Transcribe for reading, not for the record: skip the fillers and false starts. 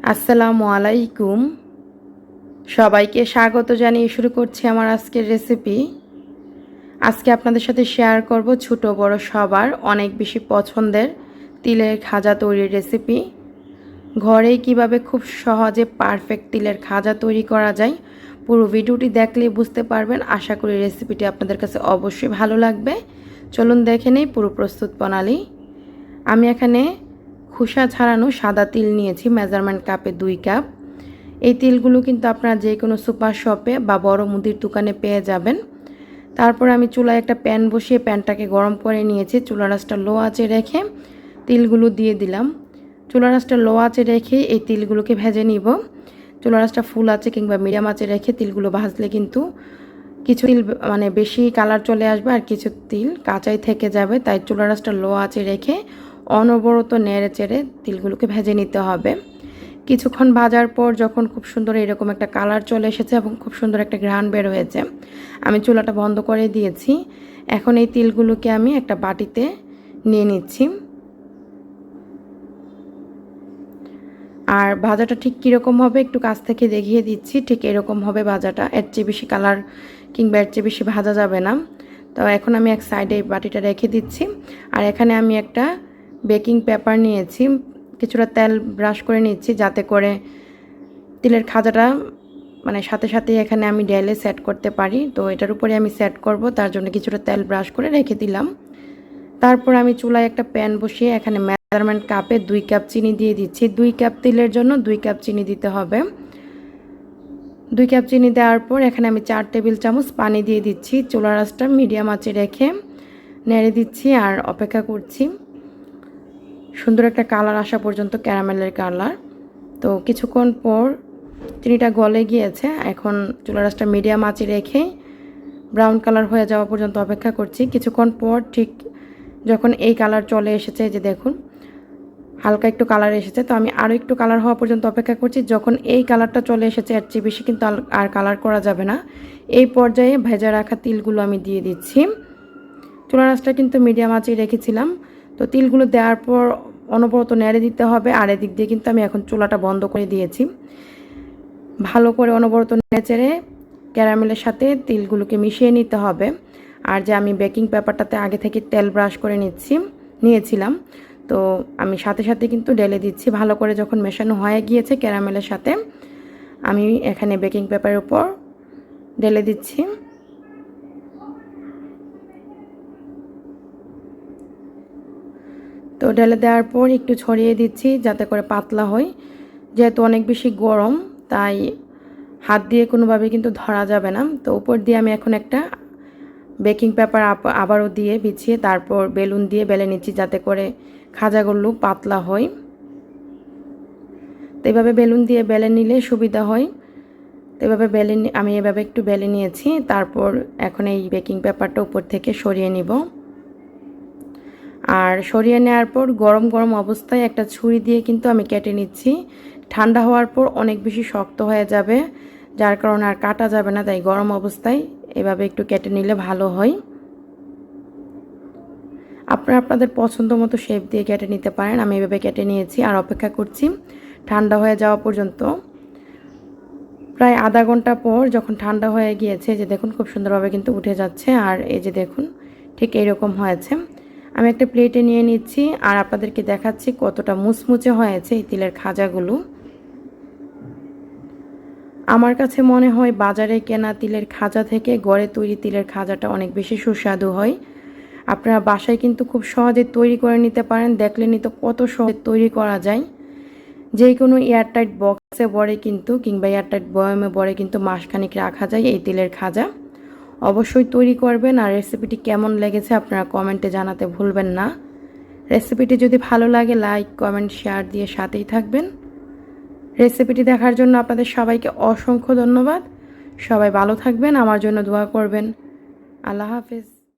আসসালামু আলাইকুম। সবাইকে স্বাগত জানিয়ে শুরু করছি আমার আজকের রেসিপি। আজকে আপনাদের সাথে শেয়ার করব ছোট বড় সবার অনেক বেশি পছন্দের তিলের খাজা তৈরির রেসিপি। ঘরেই কিভাবে খুব সহজে পারফেক্ট তিলের খাজা তৈরি করা যায়, পুরো ভিডিওটি দেখলেই বুঝতে পারবেন। আশা করি রেসিপিটি আপনাদের কাছে অবশ্যই ভালো লাগবে। চলুন দেখে নেই পুরো প্রস্তুত প্রণালী। আমি এখানে খোসা ছাড়ানো সাদা তিল নিয়েছি, মেজারমেন্ট কাপে 2 কাপ। এই তিলগুলো কিন্তু আপনারা যে কোনো সুপার শপে বা বড় মুদির দোকানে পেয়ে যাবেন। তারপর আমি চুলায় একটা প্যান বসিয়ে প্যানটাকে গরম করে নিয়েছি। চুলার আঁচটা লো আঁচে রেখে তিলগুলো দিয়ে দিলাম। চুলার আঁচটা লো আঁচে রেখে এই তিলগুলোকে ভেজে নিব। চুলার আঁচটা ফুল আঁচে কিংবা মিডিয়াম আঁচে রেখে তিলগুলো ভাজলে কিন্তু কিছু তিল বেশি কালার চলে আসবে আর কিছু তিল কাঁচাই থেকে যাবে। তাই চুলার আঁচটা লো আঁচে রেখে অনবরত নেড়ে চেড়ে তিলগুলোকে ভেজে নিতে হবে। কিছুক্ষণ ভাজার পর যখন খুব সুন্দর এরকম একটা কালার চলে এসেছে এবং খুব সুন্দর একটা ঘ্রাণ বের হয়েছে, আমি চুলাটা বন্ধ করে দিয়েছি। এখন এই তিলগুলোকে আমি একটা বাটিতে নিয়ে নিচ্ছি। আর ভাজাটা ঠিক কীরকম হবে একটু কাছ থেকে দেখিয়ে দিচ্ছি। ঠিক এরকম হবে ভাজাটা, এর চেয়ে বেশি কালার কিংবা এর চেয়ে বেশি ভাজা যাবে না। তো এখন আমি এক সাইডে এই বাটিটা রেখে দিচ্ছি। আর এখানে আমি একটা বেকিং পেপার নিয়েছি, কিছুটা তেল ব্রাশ করে নিচ্ছি যাতে করে তিলের খাজাটা সাথে সাথেই এখানে আমি ঢেলে সেট করতে পারি। তো এটার উপরে আমি সেট করব, তার জন্য কিছুটা তেল ব্রাশ করে রেখে দিলাম। তারপর আমি চুলায় একটা প্যান বসিয়ে এখানে মেজারমেন্ট কাপে 2 কাপ চিনি দিয়ে দিচ্ছি। 2 কাপ তিলের জন্য 2 কাপ চিনি দিতে হবে। 2 কাপ চিনি দেওয়ার পর এখানে আমি 4 টেবিল চামচ পানি দিয়ে দিচ্ছি। চুলার আঁচটা মিডিয়াম আঁচে রেখে নেড়ে দিচ্ছি আর অপেক্ষা করছি সুন্দর একটা কালার আসা পর্যন্ত, ক্যারামেলের কালার। তো কিছুক্ষণ পর চিনিটা গলে গিয়েছে। এখন চুলার আঁচটা মিডিয়াম আঁচে রেখে ব্রাউন কালার হয়ে যাওয়া পর্যন্ত অপেক্ষা করছি। কিছুক্ষণ পর ঠিক যখন এই কালার চলে এসেছে, যে দেখুন হালকা একটু কালার এসেছে, তো আমি আরও একটু কালার হওয়া পর্যন্ত অপেক্ষা করছি। যখন এই কালারটা চলে এসেছে, এর চেয়ে বেশি কিন্তু আর কালার করা যাবে না। এই পর্যায়ে ভেজা রাখা তিলগুলো আমি দিয়ে দিচ্ছি। চুলার আঁচটা কিন্তু মিডিয়াম আঁচেই রেখেছিলাম। তো তিলগুলো দেওয়ার পর অনবরত নেড়ে দিতে হবে। আর এদিক দিয়ে কিন্তু আমি এখন চুলাটা বন্ধ করে দিয়েছি। ভালো করে অনবরত নেড়ে চেড়ে ক্যারামেলের সাথে তিলগুলোকে মিশিয়ে নিতে হবে। আর যে আমি বেকিং পেপারটাতে আগে থেকে তেল ব্রাশ করে নিয়েছিলাম, তো আমি সাথে সাথে কিন্তু ঢেলে দিচ্ছি। ভালো করে যখন মেশানো হয়ে গিয়েছে ক্যারামেলের সাথে, আমি এখানে বেকিং পেপারের উপর ঢেলে দিচ্ছি। তো ঢেলে দেওয়ার পর একটু ছড়িয়ে দিচ্ছি যাতে করে পাতলা হয়। যেহেতু অনেক বেশি গরম, তাই হাত দিয়ে কোনোভাবে কিন্তু ধরা যাবে না। তো উপর দিয়ে আমি এখন একটা বেকিং পেপার আবারও দিয়ে বিছিয়ে তারপর বেলুন দিয়ে বেলে নিচ্ছি যাতে করে খাজাগুলো পাতলা হয়। তো এভাবে বেলুন দিয়ে বেলে নিলে সুবিধা হয়। তো এভাবে আমি এভাবে একটু বেলে নিয়েছি। তারপর এখন এই বেকিং পেপারটা উপর থেকে সরিয়ে নিব। আর সরিয়ে নেওয়ার পর গরম গরম অবস্থায় একটা ছুরি দিয়ে কিন্তু আমি কেটে নিচ্ছি। ঠান্ডা হওয়ার পর অনেক বেশি শক্ত হয়ে যাবে, যার কারণে আর কাটা যাবে না। তাই গরম অবস্থায় এভাবে একটু কেটে নিলে ভালো হয়। আপনারা আপনাদের পছন্দ মতো শেপ দিয়ে কেটে নিতে পারেন। আমি এভাবে কেটে নিয়েছি আর অপেক্ষা করছি ঠান্ডা হয়ে যাওয়া পর্যন্ত। প্রায় আধা ঘন্টা পর যখন ঠান্ডা হয়ে গিয়েছে, যে দেখুন খুব সুন্দরভাবে কিন্তু উঠে যাচ্ছে। আর এই যে দেখুন ঠিক এইরকম হয়েছে। আমি একটা প্লেটে নিয়ে নিচ্ছি আর আপনাদেরকে দেখাচ্ছি কতটা মুচমুচে হয়েছে এই তিলের খাজাগুলো। আমার কাছে মনে হয় বাজারে কেনা তিলের খাজা থেকে ঘরে তৈরি তিলের খাজাটা অনেক বেশি সুস্বাদু হয়। আপনারা বাসায় কিন্তু খুব সহজে তৈরি করে নিতে পারেন। দেখলেনই তো কত সহজে তৈরি করা যায়। যে কোনো এয়ারটাইট বক্সে ভরে কিন্তু কিংবা এয়ারটাইট বয়ামে ভরে কিন্তু মাসখানেক রাখা যায় এই তিলের খাজা। অবশ্যই তৈরি করবেন। আর রেসিপিটি কেমন লেগেছে আপনারা কমেন্টে জানাতে ভুলবেন না। রেসিপিটি যদি ভালো লাগে লাইক কমেন্ট শেয়ার দিয়ে সাথেই থাকবেন। রেসিপিটি দেখার জন্য আপনাদের সবাইকে অসংখ্য ধন্যবাদ। সবাই ভালো থাকবেন, আমার জন্য দোয়া করবেন। আল্লাহ হাফেজ।